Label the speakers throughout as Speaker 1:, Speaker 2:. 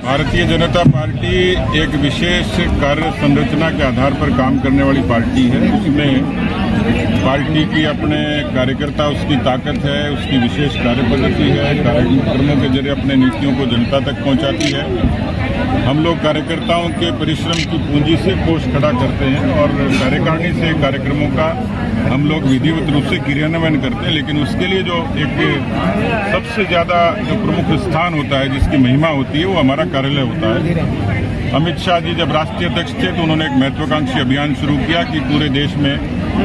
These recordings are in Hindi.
Speaker 1: भारतीय जनता पार्टी एक विशेष कार्य संरचना के आधार पर काम करने वाली पार्टी है। उसमें पार्टी की अपने कार्यकर्ता, उसकी ताकत है, उसकी विशेष कार्य पद्धति है, कार्यक्रमों के जरिए अपने नीतियों को जनता तक पहुंचाती है। हम लोग कार्यकर्ताओं के परिश्रम की पूंजी से कोष खड़ा करते हैं और कार्यकारिणी से कार्यक्रमों का हम लोग विधिवत रूप से क्रियान्वयन करते हैं। लेकिन उसके लिए जो एक सबसे ज्यादा जो प्रमुख स्थान होता है, जिसकी महिमा होती है, वो हमारा कार्यालय होता है। अमित शाह जी जब राष्ट्रीय अध्यक्ष थे तो उन्होंने एक महत्वाकांक्षी अभियान शुरू किया कि पूरे देश में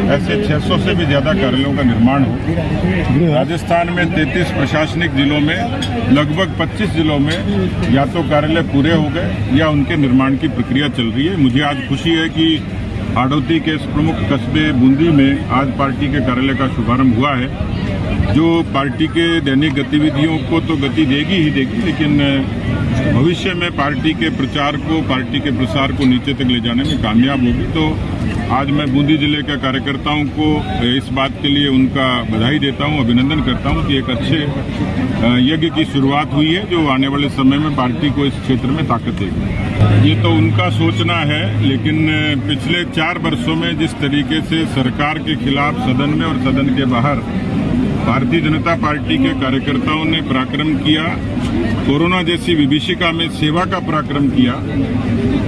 Speaker 1: ऐसे 600 से भी ज्यादा कार्यालयों का निर्माण हो। राजस्थान में 33 प्रशासनिक जिलों में लगभग 25 जिलों में या तो कार्यालय पूरे हो गए या उनके निर्माण की प्रक्रिया चल रही है। मुझे आज खुशी है कि हाड़ौती के इस प्रमुख कस्बे बूंदी में आज पार्टी के कार्यालय का शुभारंभ हुआ है, जो पार्टी के दैनिक गतिविधियों को तो गति देगी ही देगी, लेकिन भविष्य में पार्टी के प्रचार को, पार्टी के प्रसार को नीचे तक ले जाने में कामयाब होगी। तो आज मैं बूंदी जिले के कार्यकर्ताओं को इस बात के लिए उनका बधाई देता हूं, अभिनंदन करता हूं कि एक अच्छे यज्ञ की शुरुआत हुई है, जो आने वाले समय में पार्टी को इस क्षेत्र में ताकत देगी। ये तो उनका सोचना है, लेकिन पिछले 4 वर्षों में जिस तरीके से सरकार के खिलाफ सदन में और सदन के बाहर भारतीय जनता पार्टी के कार्यकर्ताओं ने पराक्रम किया, कोरोना जैसी विभीषिका में सेवा का पराक्रम किया।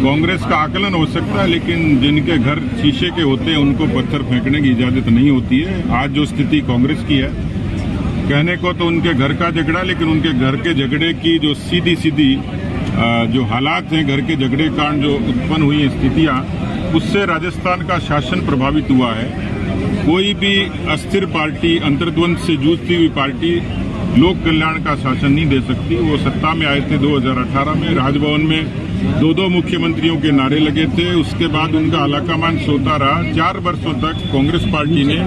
Speaker 1: कांग्रेस का आकलन हो सकता है, लेकिन जिनके घर शीशे के होते हैं उनको पत्थर फेंकने की इजाजत नहीं होती है। आज जो स्थिति कांग्रेस की है, कहने को तो उनके घर का झगड़ा, लेकिन उनके घर के झगड़े की जो सीधी जो हालात हैं, घर के झगड़े कांड जो उत्पन्न हुई स्थितियां, उससे राजस्थान का शासन प्रभावित हुआ है। कोई भी अस्थिर पार्टी, अंतर्द्वंद से जूझती हुई पार्टी लोक कल्याण का शासन नहीं दे सकती। वो सत्ता में आए थे 2018 में, राजभवन में 2 मुख्यमंत्रियों के नारे लगे थे। उसके बाद उनका आलाकमान सोता रहा। 4 वर्षों तक कांग्रेस पार्टी ने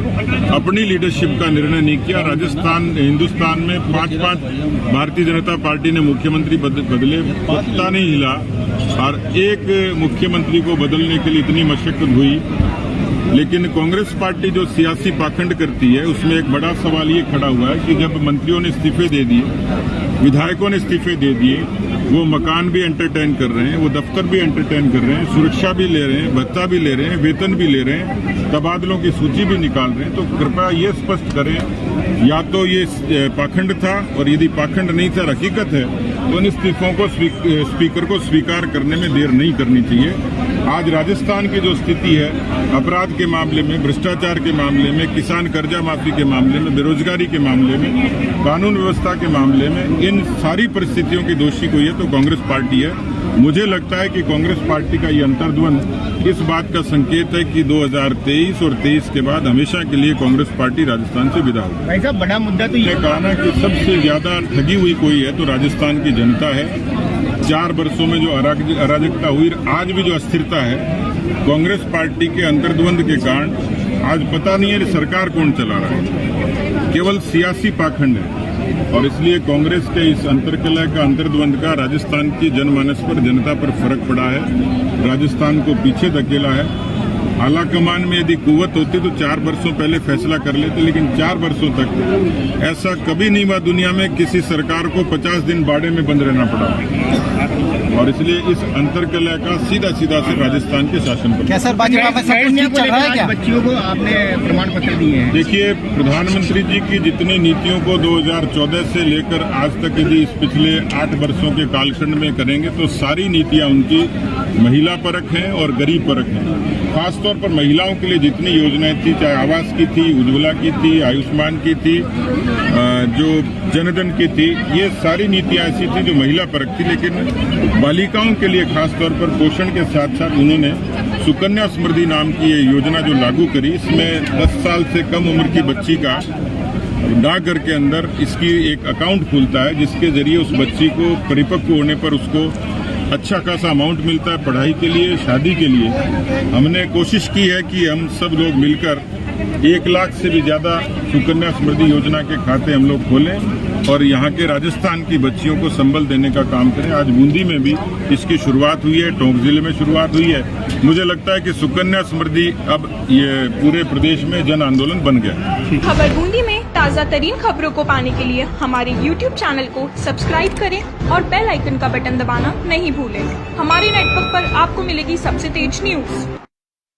Speaker 1: अपनी लीडरशिप का निर्णय नहीं किया। राजस्थान, हिंदुस्तान में 5-5 भारतीय जनता पार्टी ने मुख्यमंत्री बदले, पत्ता नहीं हिला, और एक मुख्यमंत्री को बदलने के लिए इतनी मशक्कत हुई। लेकिन कांग्रेस पार्टी जो सियासी पाखंड करती है, उसमें एक बड़ा सवाल ये खड़ा हुआ है कि जब मंत्रियों ने इस्तीफे दे दिए, विधायकों ने इस्तीफे दे दिए, वो मकान भी एंटरटेन कर रहे हैं, वो दफ्तर भी एंटरटेन कर रहे हैं, सुरक्षा भी ले रहे हैं, भत्ता भी ले रहे हैं, वेतन भी ले रहे हैं, तबादलों की सूची भी निकाल रहे हैं। तो कृपया ये स्पष्ट करें, या तो ये पाखंड था, और यदि पाखंड नहीं था, हकीकत है, तो इन इस्तीफों को स्पीकर को स्वीकार करने में देर नहीं करनी चाहिए। आज राजस्थान की जो स्थिति है, अपराध के मामले में, भ्रष्टाचार के मामले में, किसान कर्जा माफी के मामले में, बेरोजगारी के मामले में, कानून व्यवस्था के मामले में, इन सारी परिस्थितियों की दोषी कोई है तो कांग्रेस पार्टी है। मुझे लगता है कि कांग्रेस पार्टी का ये अंतर्द्वंद इस बात का संकेत है कि 2023 और 23 के बाद हमेशा के लिए कांग्रेस पार्टी राजस्थान से विदा होगी।
Speaker 2: भाई साहब, बड़ा मुद्दा तो ये
Speaker 1: कहा ना कि सबसे ज्यादा ठगी हुई कोई है तो राजस्थान की जनता है। 4 वर्षों में जो अराजकता हुई, आज भी जो अस्थिरता है, कांग्रेस पार्टी के अंतर्द्वंद के कारण आज पता नहीं है सरकार कौन चला रहा है, केवल सियासी पाखंड है। और इसलिए कांग्रेस के इस अंतर्कलह का, अंतर्द्वंद का राजस्थान की जनमानस पर, जनता पर फर्क पड़ा है, राजस्थान को पीछे धकेला है। आलाकमान में यदि कुव्वत होती तो 4 वर्षों पहले फैसला कर लेते, लेकिन 4 वर्षों तक ऐसा कभी नहीं हुआ दुनिया में, किसी सरकार को 50 दिन बाड़े में बंद रहना पड़ा। और इसलिए इस अंतर्कलह का सीधा असर राजस्थान के शासन पर।
Speaker 2: क्या सर भाजपा में सब कुछ ठीक चल रहा है क्या? बच्चियों को आपने प्रमाण पत्र दिए हैं।
Speaker 1: देखिए, प्रधानमंत्री जी की जितनी नीतियों को 2014 से लेकर आज तक यदि इस पिछले 8 वर्षों के कालखंड में करेंगे तो सारी नीतियां उनकी महिला परक हैं और गरीब परक हैं। खासतौर पर महिलाओं के लिए जितनी योजनाएं थी, चाहे आवास की थी, उज्ज्वला की थी, आयुष्मान की थी, जो जनधन की थी, ये सारी नीतियां ऐसी थी जो महिला परक थी। लेकिन बालिकाओं के लिए खासतौर पर पोषण के साथ साथ उन्होंने सुकन्या समृद्धि नाम की ये योजना जो लागू करी, इसमें 10 साल से कम उम्र की बच्ची का डाकघर के अंदर इसकी एक अकाउंट खुलता है, जिसके जरिए उस बच्ची को परिपक्व होने पर उसको अच्छा खासा अमाउंट मिलता है पढ़ाई के लिए, शादी के लिए। हमने कोशिश की है कि हम सब लोग मिलकर 1 लाख से भी ज्यादा सुकन्या समृद्धि योजना के खाते हम लोग खोलें और यहाँ के राजस्थान की बच्चियों को संबल देने का काम करें। आज बूंदी में भी इसकी शुरुआत हुई है, टोंक जिले में शुरुआत हुई है। मुझे लगता है कि सुकन्या समृद्धि अब ये पूरे प्रदेश में जन आंदोलन बन गया।
Speaker 3: खबर बूंदी में ताज़ा तरीन खबरों को पाने के लिए हमारे YouTube चैनल को सब्सक्राइब करें और बेल आइकन का बटन दबाना नहीं भूलें। हमारे नेटवर्क पर आपको मिलेगी सबसे तेज न्यूज़।